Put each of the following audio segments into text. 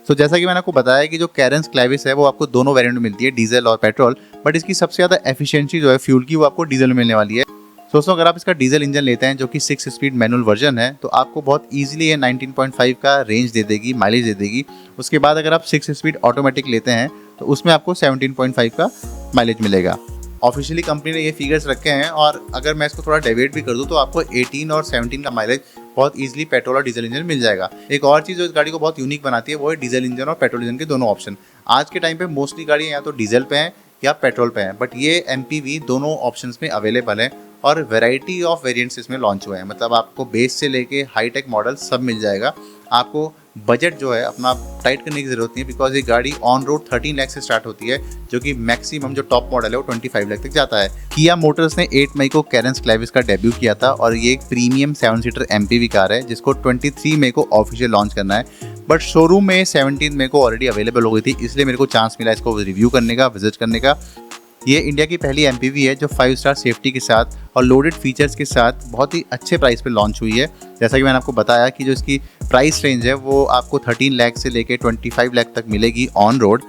तो जैसा कि मैंने आपको बताया कि जो कैरेंस क्लेविस है वो आपको दोनों वेरिएंट में मिलती है, डीजल और पेट्रोल, बट इसकी सबसे ज़्यादा एफिशिएंसी जो है फ्यूल की वो आपको डीजल में मिलने वाली है। दोस्तों अगर आप इसका डीजल इंजन लेते हैं जो कि 6 स्पीड मैनुअल वर्जन है तो आपको बहुत ईजिली ये 19.5 का रेंज दे देगी, माइलेज दे देगी। उसके बाद अगर आप 6 स्पीड ऑटोमेटिक लेते हैं तो उसमें आपको 17.5 का माइलेज मिलेगा। ऑफिशियली कंपनी ने ये फिगर्स रखे हैं और अगर मैं इसको थोड़ा डेविएट भी कर दूं तो आपको 18 और 17 का माइलेज बहुत ईजिली पेट्रोल और डीजल इंजन मिल जाएगा। एक और चीज़ जो इस गाड़ी को बहुत यूनिक बनाती है वो है डीजल इंजन और पेट्रोल इंजन के दोनों ऑप्शन। आज के टाइम पे मोस्टली गाड़ियाँ या तो डीजल पे हैं या पेट्रोल पे हैं, बट ये MPV दोनों ऑप्शंस में अवेलेबल है और वैरायटी ऑफ वेरिएंट्स इसमें लॉन्च हुए हैं। मतलब आपको बेस से लेके हाई टेक मॉडल सब मिल जाएगा। आपको बजट जो है अपना टाइट करने की ज़रूरत नहीं है, बिकॉज ये गाड़ी ऑन रोड 13 लाख से स्टार्ट होती है, जो कि मैक्सिमम जो टॉप मॉडल है वो 25 लाख तक जाता है। किया मोटर्स ने 8 मई को कैरेंस क्लेविस का डेब्यू किया था और ये एक प्रीमियम 7 सीटर MPV कार है जिसको 23 मई को ऑफिशियल लॉन्च करना है। बट शोरूम में 17 मई को ऑलरेडी अवेलेबल हो गई थी, इसलिए मेरे को चांस मिला इसको रिव्यू करने का, विजिट करने का। ये इंडिया की पहली MPV है जो 5 स्टार सेफ्टी के साथ और लोडेड फीचर्स के साथ बहुत ही अच्छे प्राइस पे लॉन्च हुई है। जैसा कि मैंने आपको बताया कि जो इसकी प्राइस रेंज है वो आपको 13 लाख से लेके 25 लाख तक मिलेगी ऑन रोड।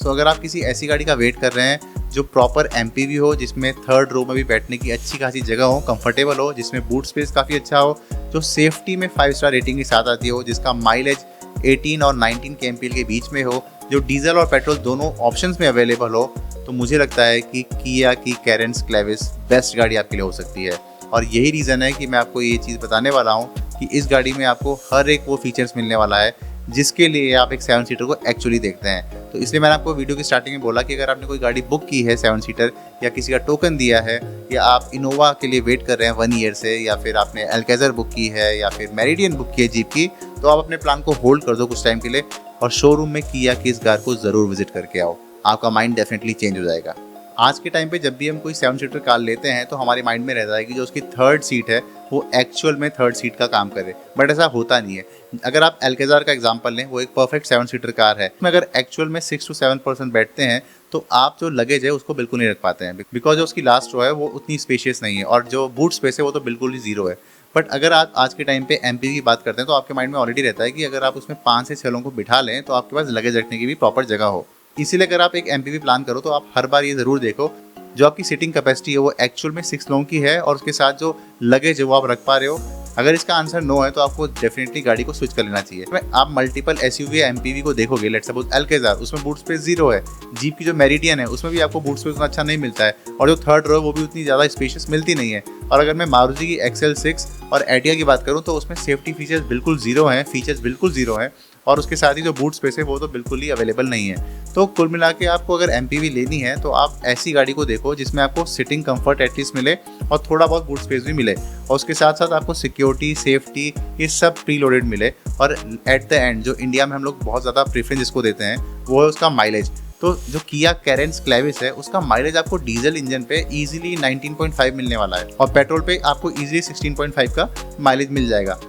सो अगर आप किसी ऐसी गाड़ी का वेट कर रहे हैं जो प्रॉपर MPV हो, जिसमें थर्ड रो में भी बैठने की अच्छी खासी जगह हो, कंफर्टेबल हो, जिसमें बूट स्पेस काफ़ी अच्छा हो, जो सेफ्टी में 5 स्टार रेटिंग के साथ आती हो, जिसका माइलेज 18 और 19 kmpl के बीच में हो, जो डीजल और पेट्रोल दोनों ऑप्शंस में अवेलेबल हो, तो मुझे लगता है कि किया की कैरेंस क्लेविस बेस्ट गाड़ी आपके लिए हो सकती है। और यही रीज़न है कि मैं आपको ये चीज़ बताने वाला हूँ कि इस गाड़ी में आपको हर एक वो फीचर्स मिलने वाला है जिसके लिए आप एक 7 सीटर को एक्चुअली देखते हैं। तो इसलिए मैंने आपको वीडियो की स्टार्टिंग में बोला कि अगर आपने कोई गाड़ी बुक की है 7 सीटर या किसी का टोकन दिया है या आप इनोवा के लिए वेट कर रहे हैं 1 ईयर से, या फिर आपने अल्काज़र बुक की है या फिर मेरिडियन बुक की है जीप की, तो आप अपने प्लान को होल्ड कर दो कुछ टाइम के लिए और शोरूम में किया की इस कार को ज़रूर विजिट करके आओ। आपका माइंड डेफिनेटली चेंज हो जाएगा। आज के टाइम पे जब भी हम कोई 7 सीटर कार लेते हैं तो हमारे माइंड में रहता है कि जो उसकी थर्ड सीट है वो एक्चुअल में थर्ड सीट का काम करे, बट ऐसा होता नहीं है। अगर आप अल्काज़र का एग्जांपल लें, वो एक परफेक्ट 7 सीटर कार है, उसमें अगर एक्चुअल में 6 to 7% बैठते हैं तो आप जो लगेज है उसको बिल्कुल नहीं रख पाते हैं, बिकॉज जो उसकी लास्ट रो है वो उतनी स्पेशियस नहीं है और जो बूट स्पेस है वो तो बिल्कुल ही जीरो है। बट अगर आप आज के टाइम पे MPV की बात करते हैं तो आपके माइंड में ऑलरेडी रहता है कि अगर आप उसमें 5 से 6 लोगों को बिठा लें तो आपके पास लगेज रखने की भी प्रॉपर जगह हो। इसीलिए अगर आप एक MPV प्लान करो तो आप हर बार ये ज़रूर देखो जो आपकी सीटिंग कैपेसिटी है वो एक्चुअल में 6 लोगों की है और उसके साथ जो लगेज है वो आप रख पा रहे हो। अगर इसका आंसर नो है तो आपको डेफिनेटली गाड़ी को स्विच कर लेना चाहिए। आप मल्टीपल SUV या MPV को देखोगे, लेट्स सपोज अल्काज़र, उसमें बूट स्पेस जीरो है। जीप की जो मेरिडियन है उसमें भी आपको बूट स्पेस उतना अच्छा नहीं मिलता है और जो थर्ड रो है वो भी उतनी ज़्यादा स्पेशियस मिलती नहीं है। और अगर मैं मारुति की XL6 और एटिया की बात करूँ तो उसमें सेफ्टी फीचर्स बिल्कुल जीरो हैं, फीचर्स बिल्कुल जीरो हैं और उसके साथ ही जो बूट स्पेस है वो तो बिल्कुल ही अवेलेबल नहीं है। तो कुल मिला के आपको अगर MPV लेनी है तो आप ऐसी गाड़ी को देखो जिसमें आपको सिटिंग कंफर्ट एटलीस्ट मिले और थोड़ा बहुत बूट स्पेस भी मिले और उसके साथ साथ आपको सिक्योरिटी, सेफ्टी, ये सब प्री लोडेड मिले। और एट द एंड जो इंडिया में हम लोग बहुत ज़्यादा प्रेफरेंस जिसको देते हैं वो है उसका माइलेज। तो जो किया कैरेंस क्लेविस है उसका माइलेज आपको डीजल इंजन पे इजीली 19.5 मिलने वाला है और पेट्रोल पे आपको इजीली 16.5 का माइलेज मिल जाएगा।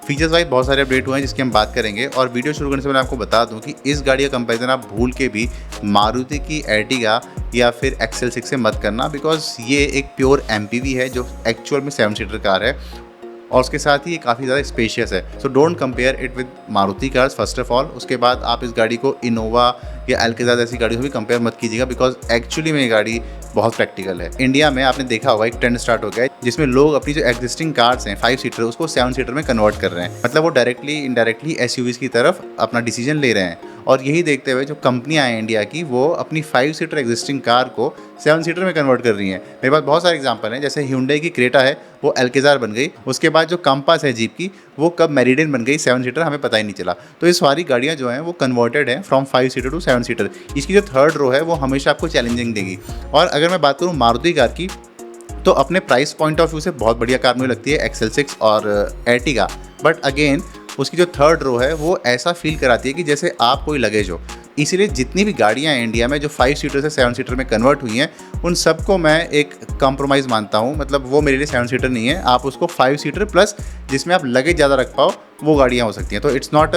फीचर्स वाइज बहुत सारे अपडेट हुए हैं जिसकी हम बात करेंगे और वीडियो शुरू करने से पहले आपको बता दूं कि इस गाड़ी का कंपैरिजन आप भूल के भी मारुति की एर्टिगा या फिर XL6 से मत करना, बिकॉज ये एक प्योर MPV है जो एक्चुअल में 7 सीटर कार है और उसके साथ ही ये काफ़ी ज़्यादा स्पेशियस है। So don't compare it with Maruti cars first of all. उसके बाद आप इस गाड़ी को इनोवा या अल्काज़र जैसी गाड़ियों से भी कंपेयर मत कीजिएगा, बिकॉज एक्चुअली में ये गाड़ी बहुत प्रैक्टिकल है। इंडिया में आपने देखा होगा एक ट्रेंड स्टार्ट हो गया है जिसमें लोग अपनी जो एग्जिस्टिंग कार्स हैं 5 सीटर उसको 7 सीटर में कन्वर्ट कर रहे हैं। मतलब वो डायरेक्टली इनडायरेक्टली SUVs की तरफ अपना डिसीजन ले रहे हैं और यही देखते हुए जो कंपनियां हैं इंडिया की वो अपनी 5 सीटर एग्जिस्टिंग कार को 7 सीटर में कन्वर्ट कर रही हैं। मेरे पास बहुत सारे एग्जांपल हैं, जैसे Hyundai की क्रेटा है वो अल्काज़र बन गई, उसके बाद जो कंपास है जीप की वो कब मेरिडियन बन गई 7 सीटर हमें पता ही नहीं चला। तो ये सारी गाड़ियाँ जो हैं वो कन्वर्टेड हैं फ्रॉम 5 सीटर टू 7 सीटर। इसकी जो थर्ड रो है वो हमेशा आपको चैलेंजिंग देगी। और अगर मैं बात करूँ मारुति कार की तो अपने प्राइस पॉइंट ऑफ व्यू से बहुत बढ़िया कार मुझे लगती है XL6 और एर्टिगा, बट अगेन उसकी जो थर्ड रो है वो ऐसा फील कराती है कि जैसे आप कोई लगेज हो। इसीलिए जितनी भी गाड़ियाँ हैं इंडिया में जो 5 सीटर से 7 सीटर में कन्वर्ट हुई हैं उन सबको मैं एक कंप्रोमाइज़ मानता हूँ। मतलब वो मेरे लिए 7 सीटर नहीं है, आप उसको 5 सीटर प्लस जिसमें आप लगेज ज़्यादा रख पाओ वो गाड़ियाँ हो सकती हैं। तो it's not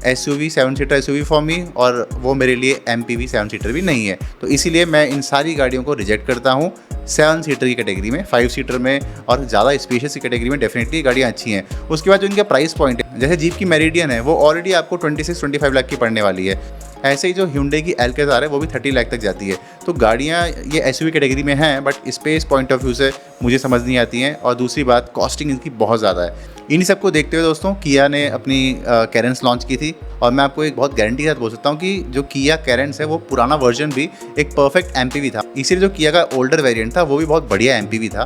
SUV 7 seater SUV for me और वो मेरे लिए MPV 7 सीटर भी नहीं है। तो इसीलिए मैं इन सारी गाड़ियों को रिजेक्ट करता हूँ। 7 सीटर की कैटेगरी में, 5 सीटर में और ज़्यादा स्पेशियस की कैटेगरी में डेफिनेटली गाड़ियाँ अच्छी हैं। उसके बाद जो इनका प्राइस पॉइंट है, जैसे जीप की मेरिडियन है वो ऑलरेडी आपको 26-25 लाख की पड़ने वाली है। ऐसे ही जो Hyundai की एल्केज़ार है वो भी 30 लाख तक जाती है। तो गाड़ियाँ ये एसयूवी कैटेगरी में हैं, but space point of view से मुझे समझ नहीं आती हैं, और दूसरी बात कॉस्टिंग इनकी बहुत ज़्यादा है। इन्हीं सबको देखते हुए दोस्तों किया ने अपनी कैरेंस लॉन्च की थी, और मैं आपको एक बहुत गारंटी के साथ बोल सकता हूँ कि जो किया कैरेंस है वो पुराना वर्जन भी एक परफेक्ट एमपीवी था। इसीलिए जो किया का ओल्डर वेरिएंट था वो भी बहुत बढ़िया एमपीवी था,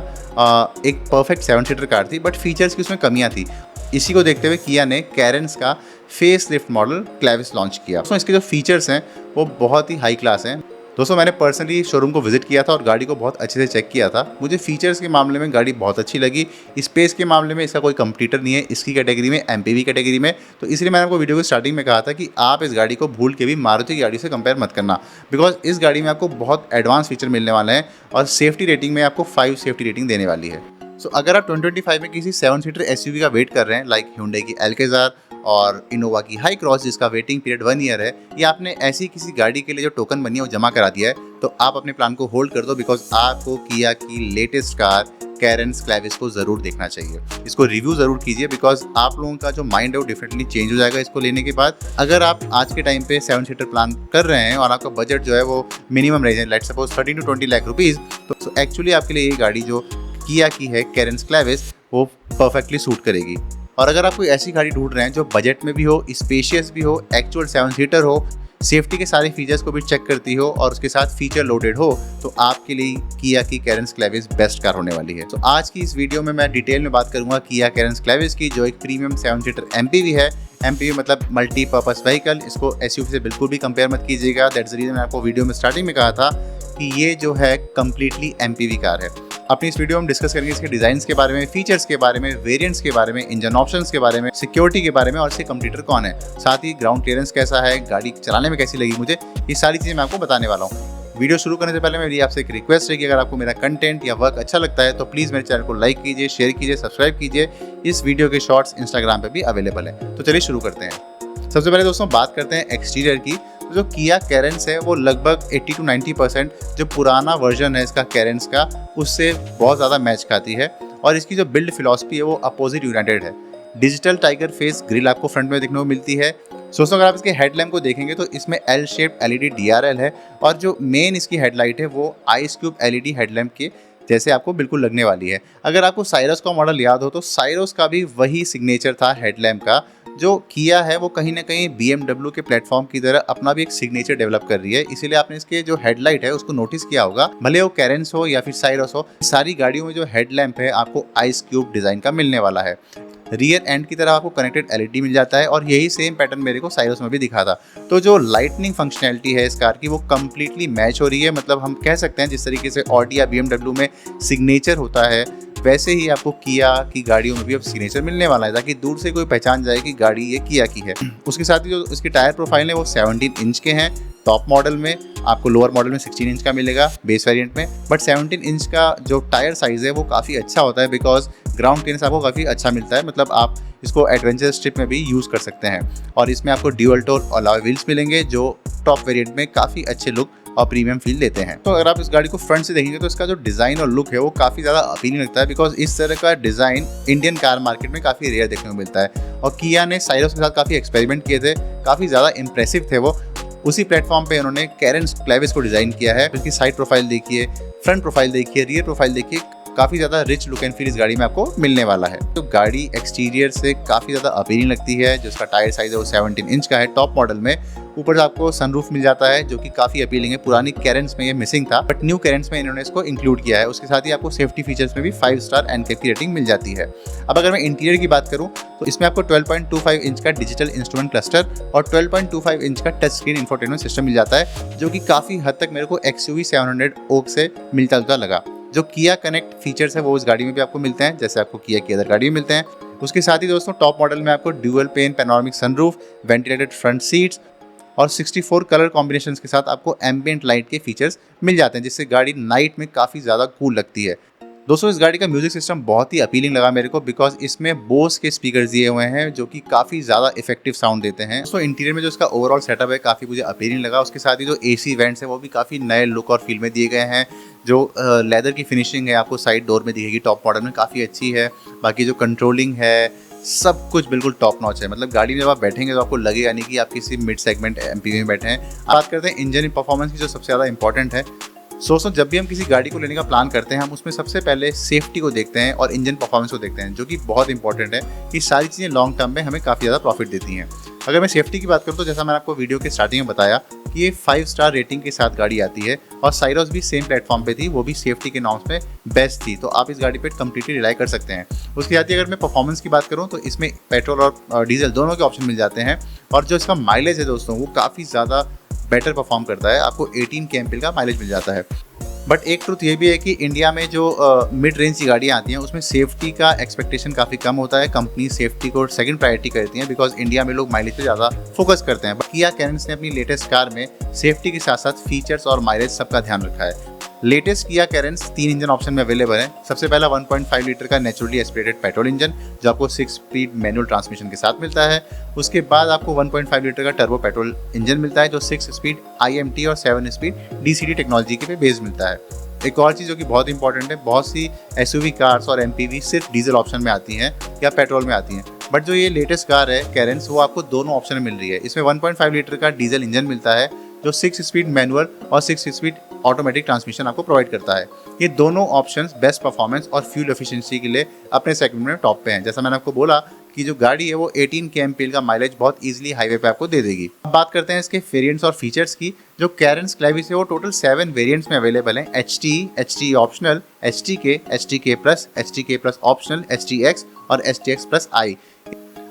एक परफेक्ट 7 सीटर कार थी, बट फीचर्स की उसमें कमियाँ थी। इसी को देखते हुए किया ने कैरेंस का face lift model Clavis launch किया। दोस्तों इसके जो फीचर्स हैं वो बहुत ही हाई क्लास हैं। दोस्तों मैंने पर्सनली शोरूम को विजिट किया था और गाड़ी को बहुत अच्छे से चेक किया था। मुझे फीचर्स के मामले में गाड़ी बहुत अच्छी लगी। स्पेस के मामले में इसका कोई कंपटीटर नहीं है इसकी कैटेगरी में, एमपीवी कैटेगरी में। तो इसलिए मैंने आपको वीडियो की स्टार्टिंग में कहा था कि आप इस गाड़ी को भूल के भी मारुति की गाड़ी से कंपेयर मत करना, बिकॉज इस गाड़ी में आपको बहुत एडवांस फीचर मिलने वाले हैं, और सेफ्टी रेटिंग में आपको 5 सेफ्टी रेटिंग देने वाली है। सो अगर आप 2025 में किसी 7 सीटर एसयूवी का वेट कर रहे हैं, लाइक Hyundai की एल्केज़ार और इनोवा की हाई क्रॉस जिसका वेटिंग पीरियड 1 ईयर है, या आपने ऐसी किसी गाड़ी के लिए जो टोकन बनी है वो जमा करा दिया है, तो आप अपने प्लान को होल्ड कर दो, बिकॉज आपको किया की लेटेस्ट कार कैरेंस क्लेविस को ज़रूर देखना चाहिए। इसको रिव्यू ज़रूर कीजिए, बिकॉज आप लोगों का जो माइंड है वो डिफरेंटली चेंज हो जाएगा इसको लेने के बाद। अगर आप आज के टाइम पे 7 सीटर प्लान कर रहे हैं और आपका बजट जो है वो मिनिमम रेंज है, let's suppose 30 to 20 lakh rupees, तो एक्चुअली आपके लिए ये गाड़ी जो किया की है कैरेंस क्लेविस वो परफेक्टली सूट करेगी। और अगर आप कोई ऐसी गाड़ी ढूंढ रहे हैं जो बजट में भी हो, स्पेशियस भी हो, एक्चुअल 7 सीटर हो, सेफ्टी के सारे फीचर्स को भी चेक करती हो और उसके साथ फीचर लोडेड हो, तो आपके लिए किया की कैरेंस क्लेविस बेस्ट कार होने वाली है। तो आज की इस वीडियो में मैं डिटेल में बात करूंगा किया कैरेंस क्लेविस की, जो एक प्रीमियम 7 सीटर एमपीवी है। एमपीवी मतलब मल्टीपर्पस व्हीकल, इसको एसयूवी से बिल्कुल भी कंपेयर मत कीजिएगा। दैट्स द रीजन मैंने आपको वीडियो में स्टार्टिंग में कहा था कि ये जो है कंप्लीटली एमपीवी कार है। अपनी इस वीडियो में डिस्कस करेंगे इसके डिजाइन्स के बारे में, फीचर्स के बारे में, वेरिएंट्स के बारे में, इंजन ऑप्शंस के बारे में, सिक्योरिटी के बारे में, और इसके कंप्यूटर कौन है, साथ ही ग्राउंड क्लियरेंस कैसा है, गाड़ी चलाने में कैसी लगी मुझे, ये सारी चीज़ें मैं आपको बताने वाला हूँ। वीडियो शुरू करने से पहले मेरी आपसे एक रिक्वेस्ट है कि अगर आपको मेरा कंटेंट या वर्क अच्छा लगता है तो प्लीज़ मेरे चैनल को लाइक कीजिए, शेयर कीजिए, सब्सक्राइब कीजिए। इस वीडियो के शॉर्ट्स इंस्टाग्राम पर भी अवेलेबल है। तो चलिए शुरू करते हैं। सबसे पहले दोस्तों बात करते हैं एक्सटीरियर की। जो किया कैरेंस है वो लगभग 80 to 90% जो पुराना वर्जन है इसका कैरेंस का उससे बहुत ज़्यादा मैच खाती है, और इसकी जो बिल्ड फिलॉसफी है वो अपोजिट यूनाइटेड है। डिजिटल टाइगर फेस ग्रिल आपको फ्रंट में देखने को मिलती है। दोस्तों अगर आप इसके हेडलैम्प को देखेंगे तो इसमें एल शेप एलईडी DRL है, और जो मेन इसकी हेडलाइट है वो आइस क्यूब एलईडी हेडलैम्प के जैसे आपको बिल्कुल लगने वाली है। अगर आपको साइरस का मॉडल याद हो तो साइरस का भी वही सिग्नेचर था हेडलैम्प का। जो किया है वो कहीं ना कहीं BMW के प्लेटफॉर्म की तरह अपना भी एक सिग्नेचर डेवलप कर रही है, इसीलिए आपने इसके जो हेडलाइट है उसको नोटिस किया होगा। भले वो कैरेंस हो या फिर साइरस हो, सारी गाड़ियों में जो हेडलैम्प है आपको आइस क्यूब डिजाइन का मिलने वाला है। रियर एंड की तरह आपको कनेक्टेड LED मिल जाता है, और यही सेम पैटर्न मेरे को साइरस में भी दिखा था। तो जो लाइटनिंग फंक्शनैलिटी है इस कार की वो कंप्लीटली मैच हो रही है। मतलब हम कह सकते हैं जिस तरीके से ऑडी या BMW में सिग्नेचर होता है वैसे ही आपको किया की गाड़ियों में भी अब सिग्नेचर मिलने वाला है, ताकि दूर से कोई पहचान जाए कि गाड़ी ये किया की है। उसके साथ ही जो इसके टायर प्रोफाइल है वो 17 इंच के हैं टॉप मॉडल में। आपको लोअर मॉडल में 16 इंच का मिलेगा बेस वेरिएंट में, बट 17 इंच का जो टायर साइज़ है वो काफ़ी अच्छा होता है, बिकॉज ग्राउंड क्लियरेंस आपको काफ़ी अच्छा मिलता है। मतलब आप इसको एडवेंचर स्ट्रिप में भी यूज़ कर सकते हैं। और इसमें आपको ड्यूअल टोन अलॉय व्हील्स मिलेंगे जो टॉप वेरिएंट में काफ़ी अच्छे लुक और प्रीमियम फील देते हैं। तो अगर आप इस गाड़ी को फ्रंट से देखेंगे तो इसका जो डिज़ाइन और लुक है वो काफ़ी ज़्यादा अपीलिंग लगता है, बिकॉज इस तरह का डिज़ाइन इंडियन कार मार्केट में काफ़ी रेयर देखने को मिलता है। और किया ने साइरस के साथ काफ़ी एक्सपेरिमेंट किए थे, काफ़ी ज़्यादा इंप्रेसिव थे वो। उसी प्लेटफॉर्म पे उन्होंने कैरेंस क्लेविस को डिज़ाइन किया है। उसकी साइड प्रोफाइल देखिए, फ्रंट प्रोफाइल देखिए, रियर प्रोफाइल देखिए, काफ़ी ज़्यादा रिच लुक एंड फील इस गाड़ी में आपको मिलने वाला है। तो गाड़ी एक्सटीरियर से काफ़ी ज़्यादा अपीलिंग लगती है। जो इसका टायर साइज़ है वो 17 इंच का है टॉप मॉडल में। ऊपर से आपको सनरूफ मिल जाता है जो कि काफ़ी अपीलिंग है। पुरानी कैरेंस में ये मिसिंग था, बट न्यू कैरेंस में इन्होंने इसको इंक्लूड किया है। उसके साथ ही आपको सेफ्टी फीचर्स में भी 5 स्टार NCAP की रेटिंग मिल जाती है। अब अगर मैं इंटीरियर की बात करूँ तो इसमें आपको 12.25 इंच का डिजिटल इंस्ट्रूमेंट क्लस्टर और 12.25 इंच का टच स्क्रीन इंफोटेनमेंट सिस्टम मिल जाता है, जो कि काफ़ी हद तक मेरे को XUV 700 ओक से मिलता जुलता लगा। जो किया कनेक्ट फीचर्स है वो इस गाड़ी में भी आपको मिलते हैं, जैसे आपको किया की अदर गाड़ी में मिलते हैं। उसके साथ ही दोस्तों टॉप मॉडल में आपको dual pane panoramic sunroof, ventilated front seats और 64 कलर कॉम्बिनेशंस के साथ आपको एम्बिएंट लाइट के फीचर्स मिल जाते हैं, जिससे गाड़ी नाइट में काफ़ी ज़्यादा कूल लगती है। दोस्तों इस गाड़ी का म्यूजिक सिस्टम बहुत ही अपीलिंग लगा मेरे को, बिकॉज इसमें बोस के स्पीकर्स दिए हुए हैं जो कि काफ़ी ज़्यादा इफेक्टिव साउंड देते हैं। दोस्तों इंटीरियर में जो इसका ओवरऑल सेटअप है काफ़ी मुझे अपीलिंग लगा। उसके साथ ही जो AC वेंट्स है वो भी काफ़ी नए लुक और फील में दिए गए हैं। जो लेदर की फिनिशिंग है आपको साइड डोर में दिखेगी टॉप मॉडल में काफ़ी अच्छी है। बाकी जो कंट्रोलिंग है सब कुछ बिल्कुल टॉप नॉच है। मतलब गाड़ी में जब आप बैठेंगे तो आपको लगेगा नहीं कि आप किसी मिड सेगमेंट एमपीवी में बैठे हैं। बात करते हैं इंजन परफॉर्मेंस की, जो सबसे ज़्यादा इंपॉर्टेंट है। दोस्तों जब भी हम किसी गाड़ी को लेने का प्लान करते हैं हम उसमें सबसे पहले सेफ्टी को देखते हैं और इंजन परफॉर्मेंस को देखते हैं, जो कि बहुत इंपॉर्टेंट है। कि सारी चीज़ें लॉन्ग टर्म में हमें काफ़ी ज़्यादा प्रॉफिट देती हैं। अगर मैं सेफ्टी की बात करूँ तो जैसा मैंने आपको वीडियो के स्टार्टिंग में बताया कि ये 5 स्टार रेटिंग के साथ गाड़ी आती है और साइरस भी सेम प्लेटफॉर्म पे थी, वो भी सेफ्टी के नॉर्म्स में बेस्ट थी। तो आप इस गाड़ी पे कम्प्लीटली रिलाई कर सकते हैं। उसके साथ ही अगर मैं परफॉर्मेंस की बात करूँ तो इसमें पेट्रोल और डीजल दोनों के ऑप्शन मिल जाते हैं। और जो इसका माइलेज है दोस्तों वो काफ़ी ज़्यादा बेटर परफॉर्म करता है। आपको 18 kmph का माइलेज मिल जाता है। बट एक ट्रुथ ये भी है कि इंडिया में जो मिड रेंज की गाड़ियाँ आती हैं उसमें सेफ्टी का एक्सपेक्टेशन काफ़ी कम होता है। कंपनी सेफ्टी को सेकंड प्रायोरिटी करती हैं बिकॉज इंडिया में लोग माइलेज पे ज़्यादा फोकस करते हैं। किया कैरेंस ने अपनी लेटेस्ट कार में सेफ्टी के साथ साथ फीचर्स और माइलेज सबका ध्यान रखा है। Latest Kia Carens 3 engine option में अवेलेबल है। सबसे पहला 1.5 लीटर का नेचुरली एस्पिरेटेड पेट्रोल इंजन जो आपको 6 स्पीड मैनुअल ट्रांसमिशन के साथ मिलता है। उसके बाद आपको 1.5 लीटर का टर्बो पेट्रोल इंजन मिलता है जो 6 स्पीड IMT और 7 स्पीड DCT टेक्नोलॉजी के पे बेस मिलता है। एक और चीज़ जो कि बहुत इंपॉर्टेंट है, बहुत सी SUV कार्स और MPV सिर्फ डीजल ऑप्शन में आती हैं या पेट्रोल में आती हैं। बट जो ये लेटेस्ट कार है कैरेंस वो आपको दोनों ऑप्शन में मिल रही है। इसमें 1.5 लीटर का डीजल इंजन मिलता है जो 6 स्पीड मैनुअल और 6 स्पीड ऑटोमेटिक ट्रांसमिशन आपको प्रोवाइड करता है। ये दोनों ऑप्शंस बेस्ट परफॉर्मेंस और फ्यूल एफिशिएंसी के लिए अपने सेगमेंट में टॉप पे हैं। जैसा मैंने आपको बोला कि जो गाड़ी है वो 18 kmph का माइलेज बहुत इजीली हाईवे पे आपको दे देगी। अब बात करते हैं इसके वेरिएंट्स और फीचर्स की। जो कैरेंस क्लेविस है वो टोटल 7 वेरिएंट्स में अवेलेबल हैं। HTE optional, HTK plus, HTK plus optional, HTX और HTX प्लस I।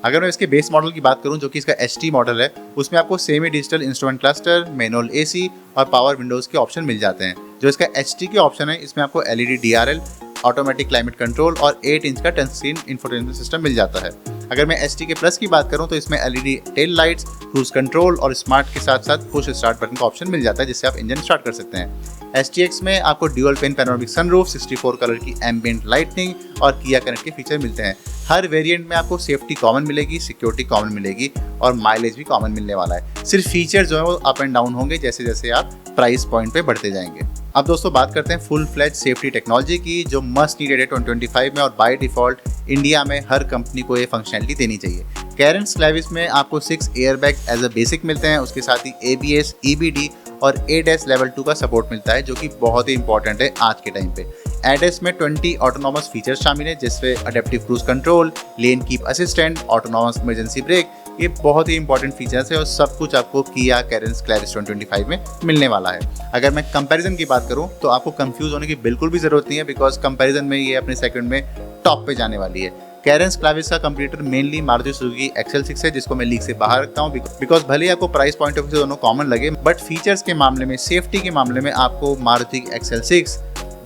अगर मैं इसके बेस मॉडल की बात करूं जो कि इसका ST मॉडल है उसमें आपको semi digital instrument cluster, manual AC और पावर विंडोज़ के ऑप्शन मिल जाते हैं। जो इसका HT के ऑप्शन है इसमें आपको LED DRL, automatic climate control और 8 इंच का टच स्क्रीन इंफोटेनमेंट सिस्टम मिल जाता है। अगर मैं STK प्लस की बात करूं तो इसमें LED tail lights, cruise control और स्मार्ट के साथ साथ पुश स्टार्ट बटन का ऑप्शन मिल जाता है जिससे आप इंजन स्टार्ट कर सकते हैं। STX में आपको dual pane panoramic sunroof, 64 colour की एम्बिएंट लाइटनिंग और किया कनेक्ट के फीचर मिलते हैं। हर वेरिएंट में आपको सेफ्टी कॉमन मिलेगी, सिक्योरिटी कॉमन मिलेगी और माइलेज भी कॉमन मिलने वाला है। सिर्फ फीचर जो है वो अप एंड डाउन होंगे जैसे जैसे आप प्राइस पॉइंट पे बढ़ते जाएंगे। अब दोस्तों बात करते हैं फुल फ्लैज सेफ्टी टेक्नोलॉजी की जो मस्ट नीडेड है 2025 में और बाय डिफॉल्ट इंडिया में हर कंपनी को ये फंक्शनलिटी देनी चाहिए। कैरेंस क्लेविस में आपको 6 एयरबैग एज अ बेसिक मिलते हैं। उसके साथ ही ABS, EBD और ADAS लेवल 2 का सपोर्ट मिलता है जो कि बहुत ही इंपॉर्टेंट है आज के टाइम पे। ADAS में 20 ऑटोनॉमस फीचर्स शामिल है जिसमें adaptive cruise control, lane keep assistant, autonomous emergency brake, ये बहुत ही इंपॉर्टेंट फीचर्स है और सब कुछ आपको किया कैरेंस क्लेविस 2025 में मिलने वाला है। अगर मैं कंपैरिजन की बात करूं तो आपको कंफ्यूज होने की बिल्कुल भी जरूरत नहीं है बिकॉज कंपैरिजन में ये अपने सेकंड में टॉप पे जाने वाली है। कैरेंस क्लेविस का computer mainly Maruti Suzuki XL6 है जिसको मैं लीग से बाहर रखता हूँ बिकॉज भले ही आपको प्राइस पॉइंट ऑफ व्यू से दोनों कॉमन लगे बट फीचर्स के मामले में, सेफ्टी के मामले में आपको मारुति XL6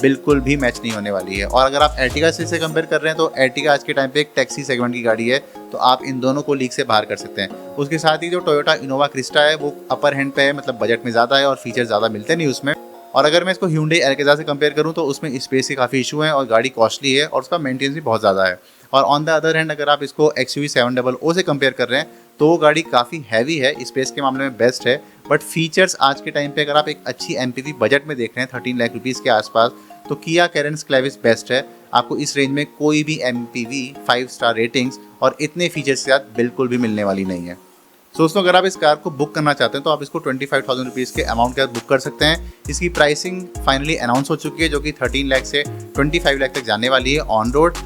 बिल्कुल भी मैच नहीं होने वाली है। और अगर आप एर्टिगा से कंपेयर कर रहे हैं तो एर्टिगा आज के टाइम पे एक टैक्सी सेगमेंट की गाड़ी है तो आप इन दोनों को लीग से बाहर कर सकते हैं। उसके साथ ही जो टोयोटा इनोवा क्रिस्टा है वो अपर हैंड पे है, मतलब बजट में ज़्यादा है और फीचर ज़्यादा मिलते नहीं उसमें। और अगर मैं इसको Hyundai Alcazar से कंपेयर करूँ तो उसमें स्पेस के काफ़ी इशू हैं और गाड़ी कॉस्टली है और उसका मेंटेनेंस भी बहुत ज़्यादा है। और ऑन द अदर हैंड अगर आप इसको XUV 700 से कंपेयर कर रहे हैं तो वो गाड़ी काफ़ी हैवी है, स्पेस के मामले में बेस्ट है बट फीचर्स आज के टाइम पे अगर आप एक अच्छी MPV बजट में देख रहे हैं 13 लाख रुपीज़ के आसपास तो किया कैरेंस क्लेविस बेस्ट है। आपको इस रेंज में कोई भी MPV 5 स्टार रेटिंग्स और इतने फीचर्स के साथ बिल्कुल भी मिलने वाली नहीं है। दोस्तों अगर आप इस कार को बुक करना चाहते हैं तो आप इसको 25,000 रुपीज़ के अमाउंट के साथ बुक कर सकते हैं। इसकी प्राइसिंग फाइनली अनाउंस हो चुकी है जो कि 13 लाख से 25 लाख तक जाने वाली है ऑन रोड।